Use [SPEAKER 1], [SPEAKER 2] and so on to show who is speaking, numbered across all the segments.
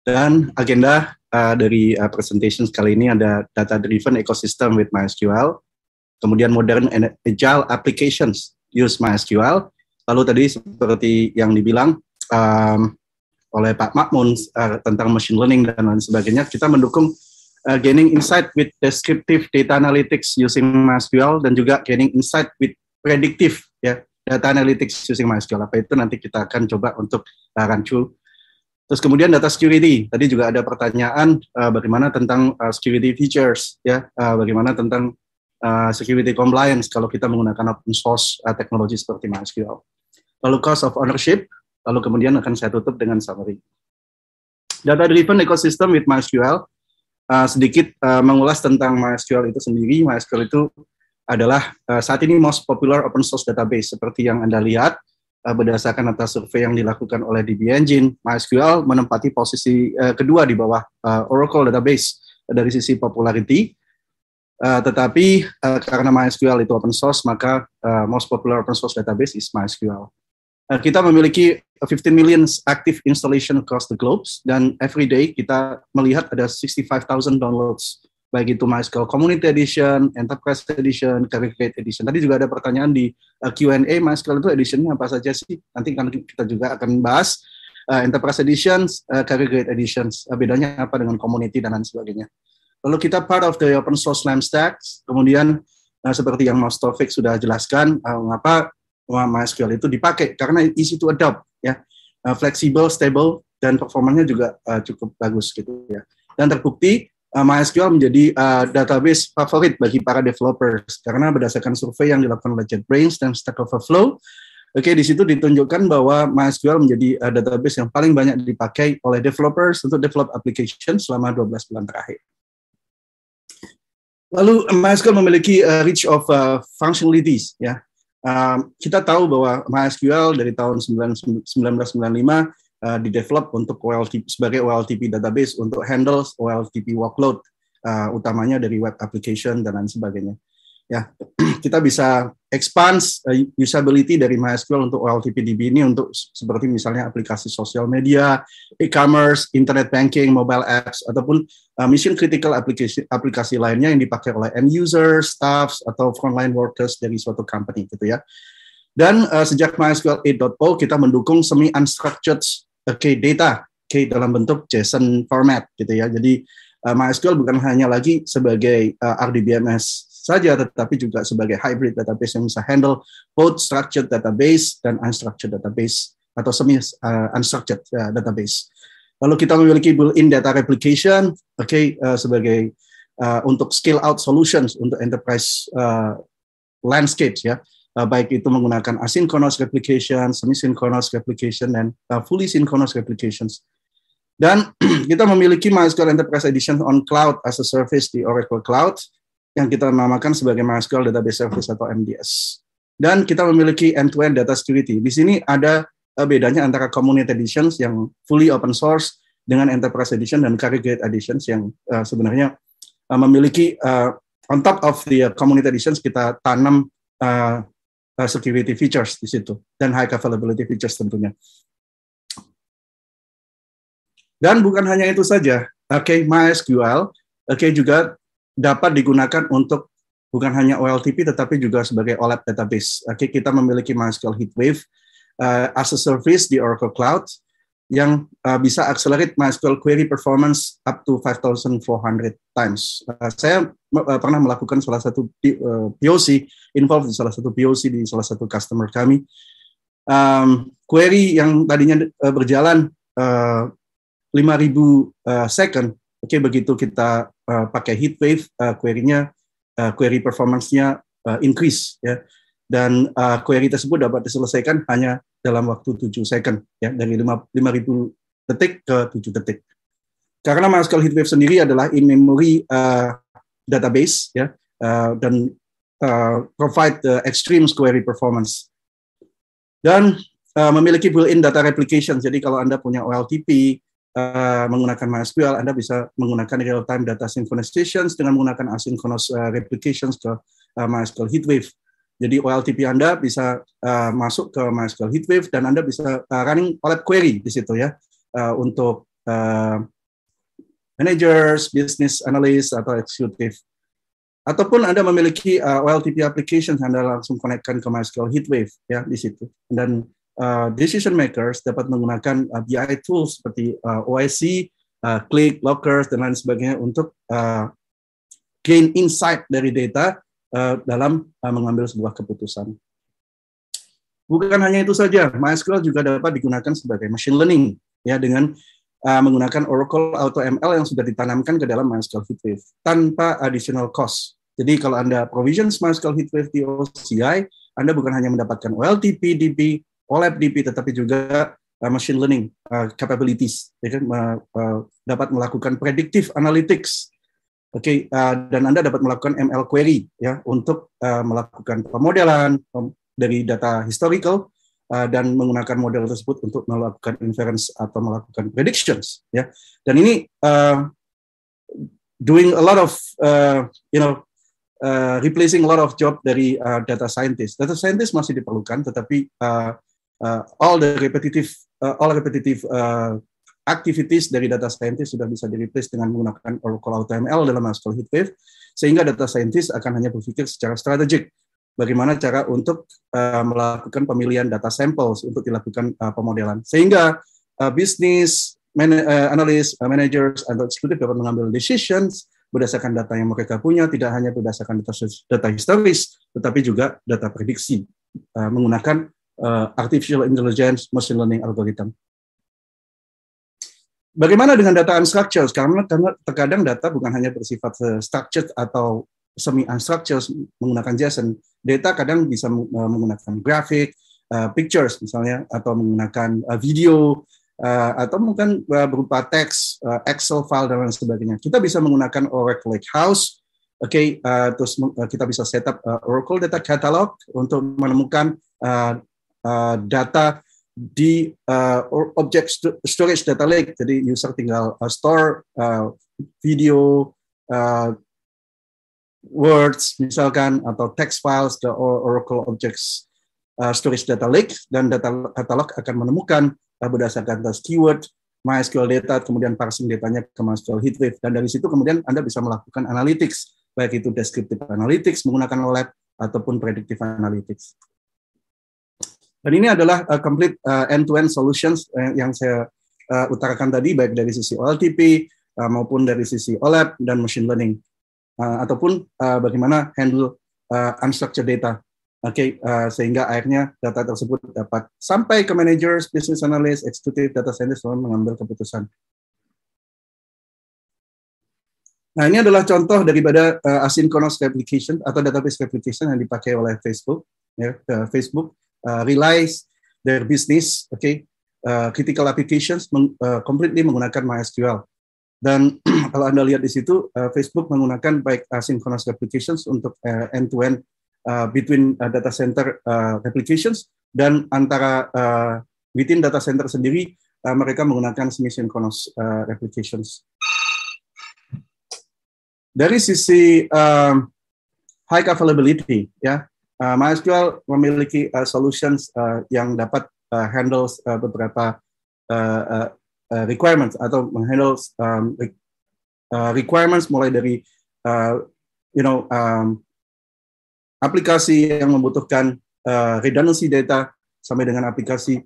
[SPEAKER 1] Dan agenda dari presentation kali ini ada data-driven ecosystem with MySQL, kemudian modern and agile applications use MySQL. Lalu tadi seperti yang dibilang oleh Pak Makmun tentang machine learning dan lain sebagainya, kita mendukung gaining insight with descriptive data analytics using MySQL dan juga gaining insight with predictive data analytics using MySQL. Apa itu nanti kita akan coba untuk run through. Terus kemudian data security, tadi juga ada pertanyaan bagaimana tentang security features, bagaimana tentang security compliance kalau kita menggunakan open source teknologi seperti MySQL. Lalu cost of ownership, lalu kemudian akan saya tutup dengan summary. Data-driven ecosystem with MySQL, sedikit mengulas tentang MySQL itu sendiri. MySQL itu adalah saat ini most popular open source database, seperti yang Anda lihat. Berdasarkan data survei yang dilakukan oleh DB Engine, MySQL menempati posisi kedua di bawah Oracle database dari sisi popularity. Tetapi karena MySQL itu open source, maka most popular open source database is MySQL. Kita memiliki 15 million active installation across the globe, dan every day kita melihat ada 65,000 downloads, baik itu MySQL Community Edition, Enterprise Edition, Career Grade Edition. Tadi juga ada pertanyaan di Q&A, MySQL itu editionnya apa saja sih? Nanti kita juga akan bahas Enterprise Editions, Career Grade Editions, bedanya apa dengan Community dan lain sebagainya. Lalu kita part of the open source LAMP stack, kemudian seperti yang Mas Taufik sudah jelaskan, mengapa MySQL itu dipakai, karena easy to adopt, fleksibel, stable, dan performanya juga cukup bagus gitu ya. Dan terbukti MySQL menjadi database favorit bagi para developers karena berdasarkan survei yang dilakukan oleh JetBrains dan Stack Overflow, di situ ditunjukkan bahwa MySQL menjadi database yang paling banyak dipakai oleh developers untuk develop application selama 12 bulan terakhir. Lalu MySQL memiliki reach of functionalities, kita tahu bahwa MySQL dari tahun 1995 di-develop untuk sebagai OLTP database untuk handle OLTP workload, utamanya dari web application dan lain sebagainya. Kita bisa expand usability dari MySQL untuk OLTP-DB ini untuk seperti misalnya aplikasi sosial media, e-commerce, internet banking, mobile apps, ataupun mission critical aplikasi lainnya yang dipakai oleh end users, staffs, atau frontline workers dari suatu company gitu ya. Dan sejak MySQL 8.0 kita mendukung semi-unstructured data dalam bentuk JSON format gitu ya. Jadi MySQL bukan hanya lagi sebagai RDBMS saja, tetapi juga sebagai hybrid database yang bisa handle both structured database dan unstructured database atau semi-unstructured database. Lalu kita memiliki built-in data replication, sebagai untuk scale out solutions untuk enterprise landscapes ya. Baik itu menggunakan asynchronous replication, semi-synchronous replication, dan fully synchronous replications. Dan kita memiliki MySQL Enterprise Edition on Cloud as a Service di Oracle Cloud, yang kita namakan sebagai MySQL Database Service atau MDS. Dan kita memiliki end-to-end data security. Di sini ada bedanya antara Community Editions yang fully open source dengan Enterprise Edition dan Career Grade Editions yang sebenarnya memiliki on top of the Community Editions kita tanam security features di situ dan high availability features tentunya. Dan bukan hanya itu saja, MySQL juga dapat digunakan untuk bukan hanya OLTP tetapi juga sebagai OLAP database. Kita memiliki MySQL HeatWave as a service di Oracle Cloud yang bisa accelerate MySQL query performance up to 5,400 times. Saya pernah melakukan salah satu POC, involved di salah satu POC di salah satu customer kami. Query yang tadinya berjalan 5.000 second, begitu kita pakai HeatWave, query performance-nya increase ya, dan query tersebut dapat diselesaikan hanya dalam waktu 7 second ya, dari 5.000 detik ke 7 detik. Karena MySQL HeatWave sendiri adalah in-memory database ya, dan provide extreme query performance. Dan memiliki built-in data replication. Jadi kalau Anda punya OLTP menggunakan MySQL, Anda bisa menggunakan real-time data synchronizations dengan menggunakan asynchronous replications ke MySQL HeatWave. Jadi OLTP Anda bisa masuk ke MySQL HeatWave dan Anda bisa running OLAP query di situ ya, untuk managers, business analyst, atau eksekutif. Ataupun Anda memiliki OLTP application, Anda langsung konekkan ke MySQL HeatWave ya di situ. Dan decision makers dapat menggunakan BI tools seperti OIC, Qlik, Lockers, dan lain sebagainya untuk gain insight dari data dalam mengambil sebuah keputusan. Bukan hanya itu saja, MySQL juga dapat digunakan sebagai machine learning ya dengan menggunakan Oracle AutoML yang sudah ditanamkan ke dalam MySQL HeatWave tanpa additional cost. Jadi kalau Anda provision MySQL HeatWave di OCI, Anda bukan hanya mendapatkan OLTP DB, OLAP DB, tetapi juga machine learning capabilities, ya kan? Dapat melakukan predictive analytics. Oke, dan Anda dapat melakukan ML query ya untuk melakukan pemodelan dari data historical dan menggunakan model tersebut untuk melakukan inference atau melakukan predictions ya. Dan ini doing a lot of replacing a lot of job dari data scientist. Data scientist masih diperlukan, tetapi all repetitive activities dari data scientist sudah bisa di-replace dengan menggunakan Oracle AutoML dalam MySQL HeatWave, sehingga data scientist akan hanya berpikir secara strategik bagaimana cara untuk melakukan pemilihan data samples untuk dilakukan pemodelan, sehingga business analyst, managers, atau eksekutif dapat mengambil decisions berdasarkan data yang mereka punya, tidak hanya berdasarkan data historis, tetapi juga data prediksi menggunakan artificial intelligence machine learning algorithm. Bagaimana dengan data unstructured? Karena terkadang data bukan hanya bersifat structured atau semi-unstructured menggunakan JSON. Data kadang bisa menggunakan grafik, pictures misalnya, atau menggunakan video, atau mungkin berupa teks, Excel file, dan lain sebagainya. Kita bisa menggunakan Oracle Lakehouse, terus kita bisa setup Oracle Data Catalog untuk menemukan data di object storage data lake. Jadi user tinggal store video, words misalkan, atau text files ke Oracle Objects Storage Data Lake, dan data catalog akan menemukan berdasarkan atas keyword MySQL data, kemudian parsing datanya ke MySQL HeatWave, dan dari situ kemudian Anda bisa melakukan analytics, baik itu descriptive analytics menggunakan OLAP ataupun predictive analytics. Dan ini adalah complete end-to-end solutions yang saya utarakan tadi, baik dari sisi OLTP maupun dari sisi OLAP dan machine learning, ataupun bagaimana handle unstructured data. Sehingga akhirnya data tersebut dapat sampai ke managers, business analyst, executive, data scientist dalam mengambil keputusan. Nah, ini adalah contoh daripada asynchronous replication atau database replication yang dipakai oleh Facebook. Ya, Facebook relies their business, critical applications completely menggunakan MySQL. Dan kalau Anda lihat di situ, Facebook menggunakan baik asynchronous replications untuk end-to-end between data center replications, dan antara within data center sendiri mereka menggunakan semi-synchronous replications. Dari sisi high availability, ya, MySQL memiliki solutions yang dapat handle beberapa requirements atau menghandle requirements mulai dari aplikasi yang membutuhkan redundancy data sampai dengan aplikasi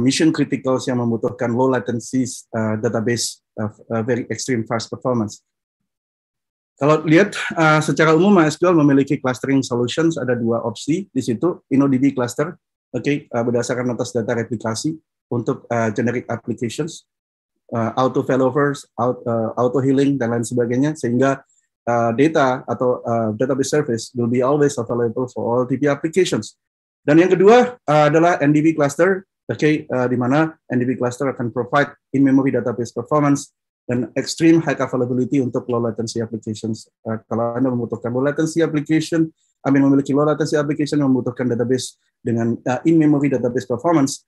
[SPEAKER 1] mission criticals yang membutuhkan low latency database very extreme fast performance. Kalau lihat secara umum MySQL memiliki clustering solutions, ada dua opsi di situ, InnoDB cluster, berdasarkan atas data replikasi untuk generic applications, auto failovers, auto healing, dan lain sebagainya, sehingga data atau database service will be always available for all DB applications. Dan yang kedua adalah NDB cluster, di mana NDB cluster akan provide in-memory database performance dan extreme high availability untuk low latency applications. Kalau Anda membutuhkan low latency application, memiliki low latency application yang membutuhkan database dengan in-memory database performance,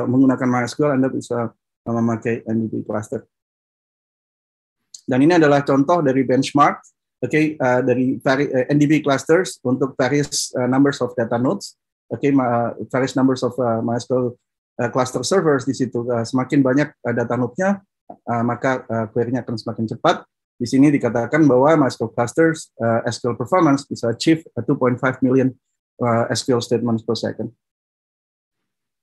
[SPEAKER 1] menggunakan MySQL, Anda bisa memakai NDB cluster. Dan ini adalah contoh dari benchmark, dari NDB clusters untuk various numbers of data nodes, various numbers of MySQL cluster servers di situ. Semakin banyak data node-nya, maka query-nya akan semakin cepat. Di sini dikatakan bahwa MySQL clusters SQL performance bisa achieve 2.5 million SQL statements per second.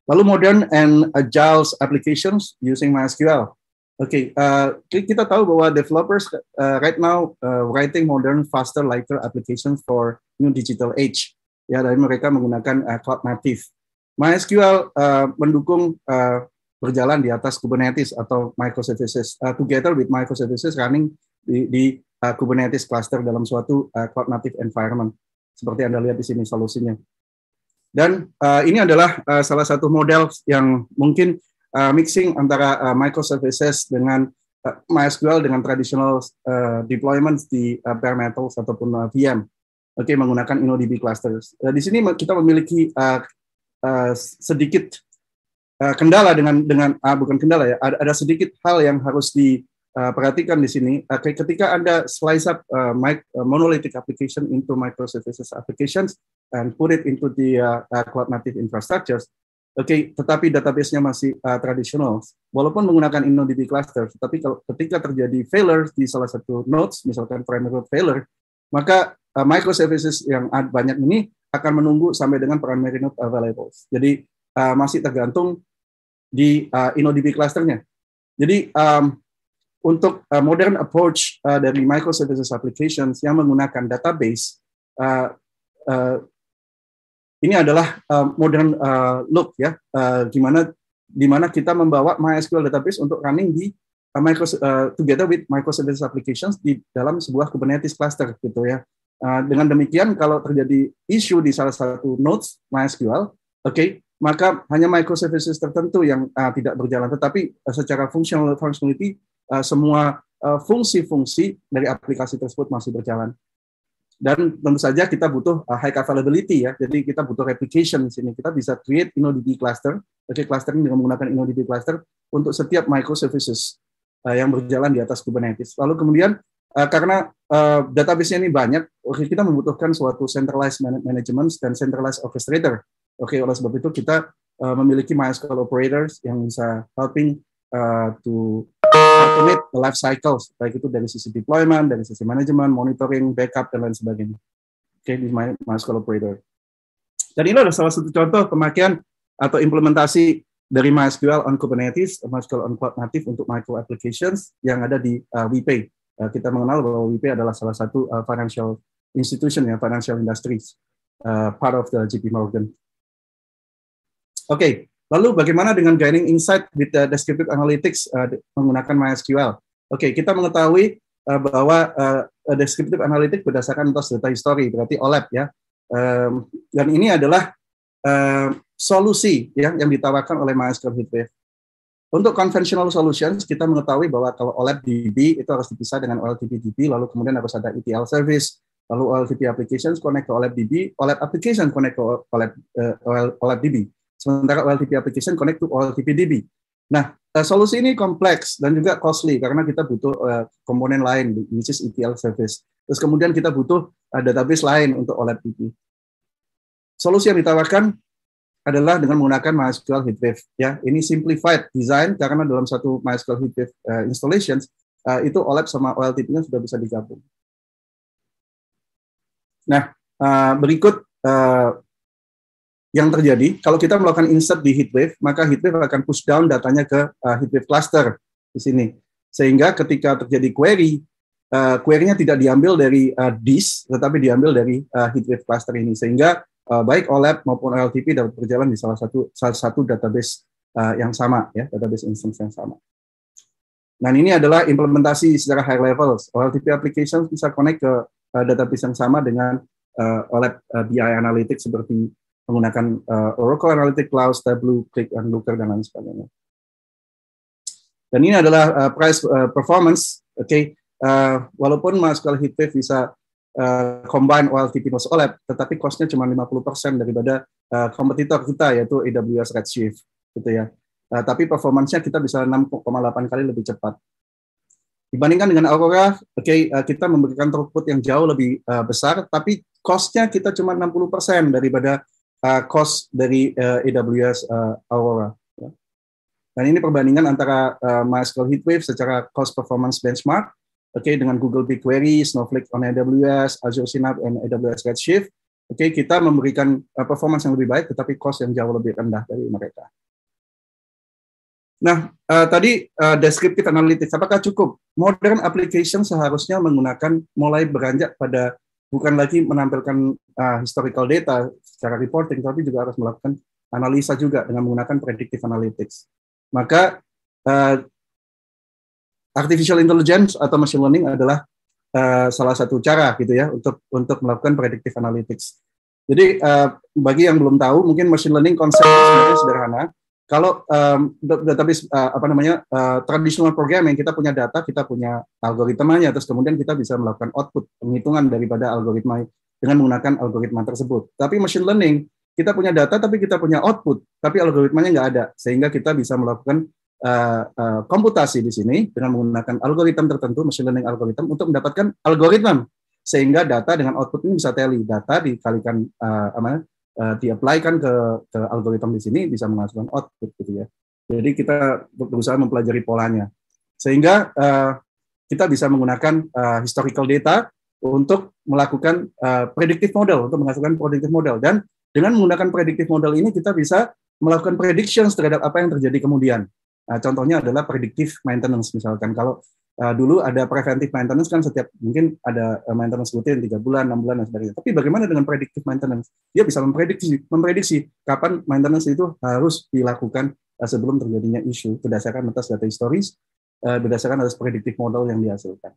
[SPEAKER 1] Lalu modern and agile applications using MySQL. Kita tahu bahwa developers right now writing modern, faster, lighter applications for new digital age. Ya, dan mereka menggunakan cloud native. MySQL mendukung berjalan di atas Kubernetes atau microservices, together with microservices running di Kubernetes cluster dalam suatu cloud native environment. Seperti Anda lihat di sini solusinya. Dan ini adalah salah satu model yang mungkin mixing antara microservices dengan MySQL dengan traditional deployments di bare metal ataupun VM. Menggunakan InnoDB clusters. Di sini kita memiliki sedikit kendala bukan kendala ya, ada sedikit hal yang harus diperhatikan di sini. Ketika Anda slice up monolithic application into microservices applications and put it into the cloud native infrastructures, tetapi database-nya masih tradisional, walaupun menggunakan InnoDB cluster, tetapi ketika terjadi failure di salah satu nodes, misalkan primary node failure, maka microservices yang banyak ini akan menunggu sampai dengan primary node available. Jadi masih tergantung di InnoDB clusternya. Jadi untuk modern approach dari microservices applications yang menggunakan database, ini adalah modern look ya, di mana kita membawa MySQL database untuk running di together with microservices applications di dalam sebuah Kubernetes cluster gitu ya. Dengan demikian, kalau terjadi isu di salah satu nodes MySQL, maka hanya microservices tertentu yang tidak berjalan, tetapi secara functionality semua fungsi-fungsi dari aplikasi tersebut masih berjalan. Dan tentu saja kita butuh high availability ya, jadi kita butuh replication di sini. Kita bisa create InnoDB cluster, clustering dengan menggunakan InnoDB cluster untuk setiap microservices yang berjalan di atas Kubernetes. Lalu kemudian karena database-nya ini banyak, kita membutuhkan suatu centralized management dan centralized orchestrator. Oleh sebab itu kita memiliki MySQL operators yang bisa helping to automate the life cycles, baik itu dari sisi deployment, dari sisi manajemen, monitoring, backup, dan lain sebagainya. Di MySQL operator. Dan ini adalah salah satu contoh pemakaian atau implementasi dari MySQL on Kubernetes, MySQL on Cloud Native untuk micro applications yang ada di WPay. Kita mengenal bahwa WPay adalah salah satu financial institution ya, financial industries, part of the JP Morgan. Lalu bagaimana dengan gaining insight with the descriptive analytics menggunakan MySQL? Kita mengetahui bahwa descriptive analytics berdasarkan data history, berarti OLAP ya. Dan ini adalah solusi yang ditawarkan oleh MySQL HeatWave. Untuk conventional solutions, kita mengetahui bahwa kalau OLAP DB itu harus dipisah dengan OLTP DB, lalu kemudian harus ada ETL service, lalu OLTP applications connect ke OLAP DB, OLAP application connect ke OLAP DB. Sementara OLTP application connect to OLTP DB. Nah, solusi ini kompleks dan juga costly karena kita butuh komponen lain, which is ETL service. Terus kemudian kita butuh database lain untuk OLAP DB. Solusi yang ditawarkan adalah dengan menggunakan MySQL HeatWave. Ya, ini simplified design karena dalam satu MySQL HeatWave installations itu OLAP sama OLTP-nya sudah bisa digabung. Nah, berikut yang terjadi kalau kita melakukan insert di HeatWave, maka HeatWave akan push down datanya ke HeatWave cluster di sini. Sehingga ketika terjadi query-nya tidak diambil dari disk, tetapi diambil dari HeatWave cluster ini. Sehingga baik OLAP maupun OLTP dapat berjalan di salah satu database yang sama, ya, database instance yang sama. Nah, ini adalah implementasi secara high level. OLTP application bisa connect ke database yang sama dengan OLAP BI Analytics seperti menggunakan Oracle Analytics Cloud, Tableau, Qlik, dan Looker, dan lain sebagainya. Dan ini adalah price performance. Walaupun MySQL HeatWave bisa combine OLTP plus OLAP, tetapi cost-nya cuma 50% daripada kompetitor kita, yaitu AWS Redshift, gitu ya. Tapi performance-nya kita bisa 6,8 kali lebih cepat. Dibandingkan dengan Aurora, kita memberikan throughput yang jauh lebih besar, tapi cost-nya kita cuma 60% daripada cost dari AWS Aurora. Ya. Dan ini perbandingan antara MySQL HeatWave secara cost performance benchmark, dengan Google BigQuery, Snowflake on AWS, Azure Synapse, dan AWS Redshift. Kita memberikan performance yang lebih baik, tetapi cost yang jauh lebih rendah dari mereka. Nah, tadi descriptive analytics, apakah cukup? Modern application seharusnya menggunakan, mulai beranjak pada bukan lagi menampilkan historical data secara reporting, tapi juga harus melakukan analisa juga dengan menggunakan predictive analytics. Maka artificial intelligence atau machine learning adalah salah satu cara gitu ya untuk melakukan predictive analytics. Jadi bagi yang belum tahu, mungkin machine learning konsepnya sebenarnya sederhana. Kalau database traditional programming, kita punya data, kita punya algoritmanya, terus kemudian kita bisa melakukan output penghitungan daripada algoritma dengan menggunakan algoritma tersebut. Tapi machine learning, kita punya data tapi kita punya output, tapi algoritmanya nggak ada, sehingga kita bisa melakukan komputasi di sini dengan menggunakan algoritma tertentu, machine learning algoritma untuk mendapatkan algoritma, sehingga data dengan output ini bisa tally, data dikalikan di-apply-kan ke algoritma di sini bisa menghasilkan output gitu ya. Jadi kita berusaha mempelajari polanya. Sehingga kita bisa menggunakan historical data untuk melakukan predictive model, untuk menghasilkan predictive model. Dan dengan menggunakan predictive model ini kita bisa melakukan predictions terhadap apa yang terjadi kemudian. Contohnya adalah predictive maintenance misalkan. Kalau dulu ada preventive maintenance kan setiap mungkin ada maintenance rutin 3 bulan, 6 bulan dan sebagainya. Tapi bagaimana dengan predictive maintenance? Dia bisa memprediksi kapan maintenance itu harus dilakukan sebelum terjadinya isu berdasarkan atas data historis, berdasarkan atas predictive model yang dihasilkan.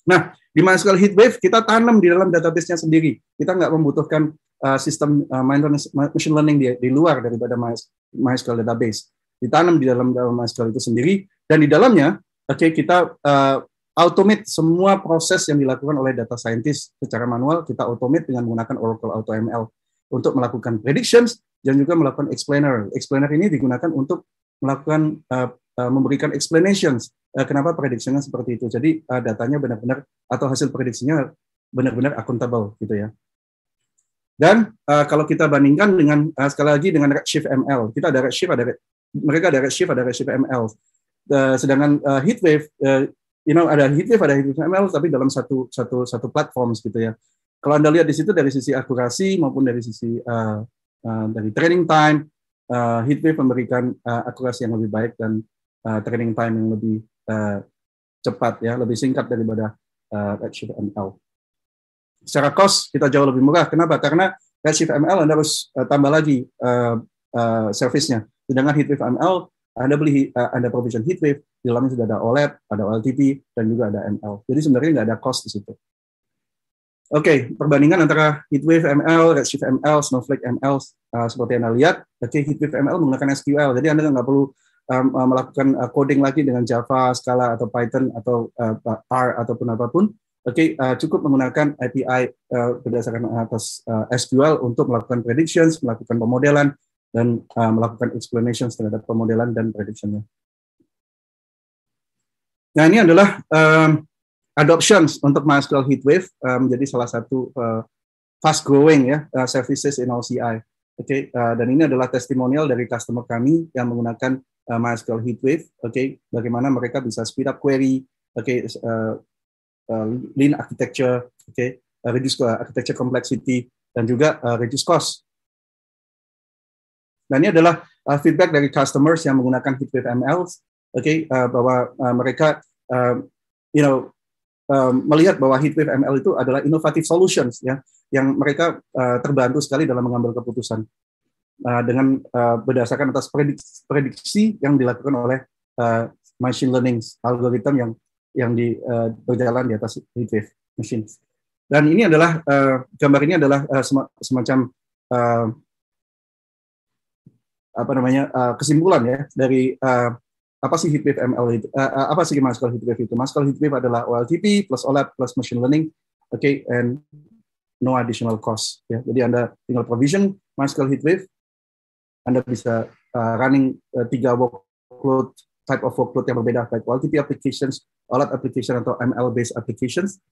[SPEAKER 1] Nah, di MySQL HeatWave kita tanam di dalam database-nya sendiri. Kita nggak membutuhkan sistem maintenance machine learning di luar daripada MySQL database. Ditanam di dalam MySQL itu sendiri, dan di dalamnya kita automate semua proses yang dilakukan oleh data scientist secara manual, kita automate dengan menggunakan Oracle AutoML untuk melakukan predictions dan juga melakukan explainer. Explainer ini digunakan untuk melakukan memberikan explanations kenapa prediksinya seperti itu. Jadi datanya benar-benar atau hasil prediksinya benar-benar accountable gitu ya. Dan kalau kita bandingkan dengan sekali lagi dengan Redshift ML, kita ada Redshift, mereka ada Redshift ML. Sedangkan HeatWave, ada HeatWave ML, tapi dalam satu platform gitu ya. Kalau Anda lihat di situ dari sisi akurasi maupun dari sisi dari training time, HeatWave memberikan akurasi yang lebih baik dan training time yang lebih cepat ya, lebih singkat daripada Redshift ML. Secara cost kita jauh lebih murah. Kenapa? Karena Redshift ML Anda harus tambah lagi service-nya. Sedangkan HeatWave ML Anda provision HeatWave, di dalamnya sudah ada OLED, ada OLTP, dan juga ada ML. Jadi sebenarnya nggak ada cost di situ. Oke, perbandingan antara HeatWave ML, Redshift ML, Snowflake ML, seperti Anda lihat, HeatWave ML menggunakan SQL, jadi Anda nggak perlu melakukan coding lagi dengan Java, Scala, atau Python, atau R, ataupun apapun. Cukup menggunakan API berdasarkan atas SQL untuk melakukan predictions, melakukan pemodelan, dan melakukan explanations terhadap pemodelan dan prediction-nya. Nah, ini adalah adoptions untuk MySQL HeatWave menjadi salah satu fast growing ya services in OCI. Dan ini adalah testimonial dari customer kami yang menggunakan MySQL HeatWave. Bagaimana mereka bisa speed up query, lean architecture, reduce architecture complexity, dan juga reduce cost. Dan ini adalah feedback dari customers yang menggunakan HeatWave ML, bahwa mereka melihat bahwa HeatWave ML itu adalah innovative solutions ya, yang mereka terbantu sekali dalam mengambil keputusan dengan berdasarkan atas prediksi yang dilakukan oleh machine learning algoritma yang berjalan di atas HeatWave machines. Dan ini adalah gambar ini adalah semacam kesimpulan ya dari apa sih HeatWave ML itu, apa sih MySQL HeatWave itu? MySQL HeatWave adalah OLTP plus OLAP plus machine learning, and no additional cost. Ya. Jadi Anda tinggal provision MySQL HeatWave, Anda bisa running 3 workload, type of workload yang berbeda, baik OLTP applications, OLAP application atau ML based applications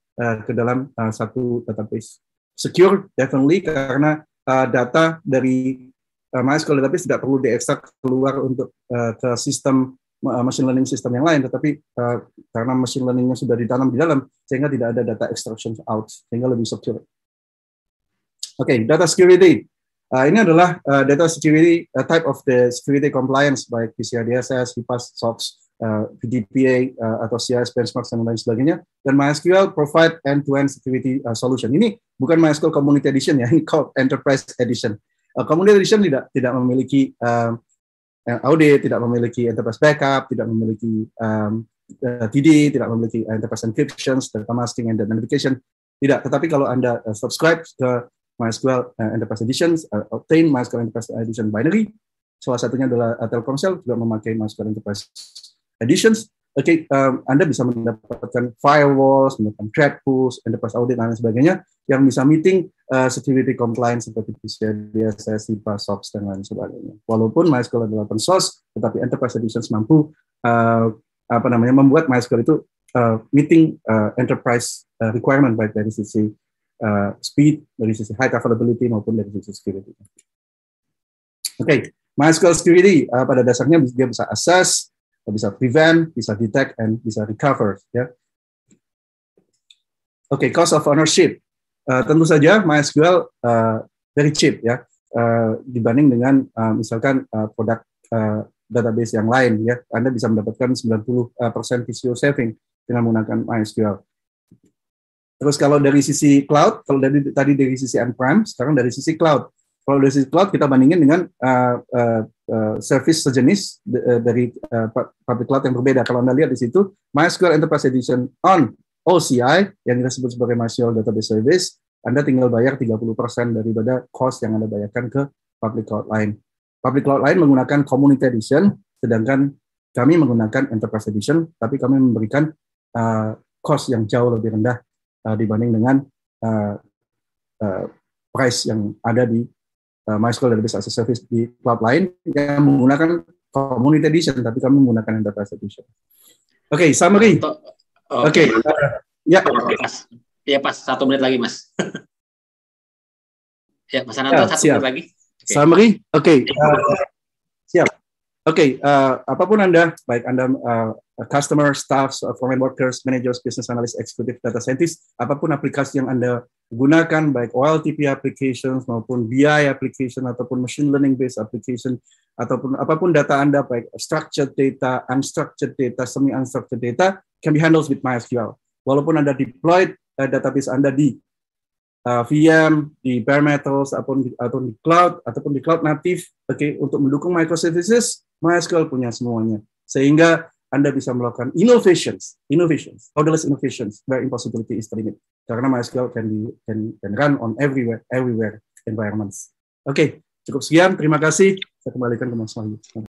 [SPEAKER 1] ke dalam satu database. Secure definitely karena data dari MySQL database tidak perlu diekstrak keluar untuk ke sistem machine learning system yang lain, tetapi karena machine learning-nya sudah ditanam di dalam, sehingga tidak ada data extraction out, sehingga lebih secure. Oke, data security. Ini adalah data security type of the security compliance, baik PCI DSS, HIPAA, SOX, PDPA, atau CIS benchmark dan lain sebagainya. Dan MySQL provide end-to-end security solution. Ini bukan MySQL Community Edition ya, ini called Enterprise Edition. Community Edition tidak memiliki audit, tidak memiliki enterprise backup, tidak memiliki TD, tidak memiliki enterprise encryption, data masking, and identification. Tidak, tetapi kalau Anda subscribe ke MySQL Enterprise Edition, obtain MySQL Enterprise Edition binary, salah satunya adalah Telkomsel juga memakai MySQL Enterprise Editions. Oke, Anda bisa mendapatkan firewalls, mendapatkan threat pools, enterprise audit, dan lain sebagainya, yang bisa meeting security compliance seperti PCI DSS, HIPAA, SOX, dan lain sebagainya. Walaupun MySQL adalah open source, tetapi Enterprise Editions mampu membuat MySQL itu meeting enterprise requirement, baik dari sisi speed, dari sisi high availability, maupun dari sisi security. Oke, MySQL security pada dasarnya dia bisa assess, bisa prevent, bisa detect, and bisa recover. Ya. Oke, cost of ownership. Tentu saja MySQL very cheap ya dibanding dengan misalkan produk database yang lain ya. Anda bisa mendapatkan 90% TCO saving dengan menggunakan MySQL. Terus kalau dari sisi cloud, kalau tadi dari sisi on-prem, sekarang dari sisi cloud. Kalau dari sisi cloud kita bandingin dengan service sejenis dari public cloud yang berbeda. Kalau Anda lihat di situ, MySQL Enterprise Edition on OCI, yang kita sebut sebagai MySQL Database Service, Anda tinggal bayar 30% daripada cost yang Anda bayarkan ke public cloud lain. Public cloud lain menggunakan Community Edition, sedangkan kami menggunakan Enterprise Edition, tapi kami memberikan cost yang jauh lebih rendah dibanding dengan price yang ada di MySQL Database as a Service di cloud lain yang menggunakan Community Edition, tapi kami menggunakan Enterprise Edition. Oke, summary. Oke. Ya.
[SPEAKER 2] Mas. Ya, pas 1 menit lagi, Mas. Ya, Mas Ananto, 1 menit lagi.
[SPEAKER 1] Okay. Summary. Oke. Siap. Oke, apapun Anda, baik Anda customer, staff, frontline workers, managers, business analyst, executive, data scientist, apapun aplikasi yang Anda gunakan, baik OLTP applications maupun BI application ataupun machine learning based application ataupun apapun data Anda, baik structured data, unstructured data, semi-unstructured data, can be handled with MySQL. Walaupun Anda deploy database Anda di VM, di bare metals, atau di cloud, ataupun di cloud native, untuk mendukung microservices, MySQL punya semuanya. Sehingga Anda bisa melakukan innovations, countless innovations, where impossibility is the limit. Karena MySQL can run on everywhere environments. Oke, cukup sekian. Terima kasih. Saya kembalikan ke Mas Wahyu.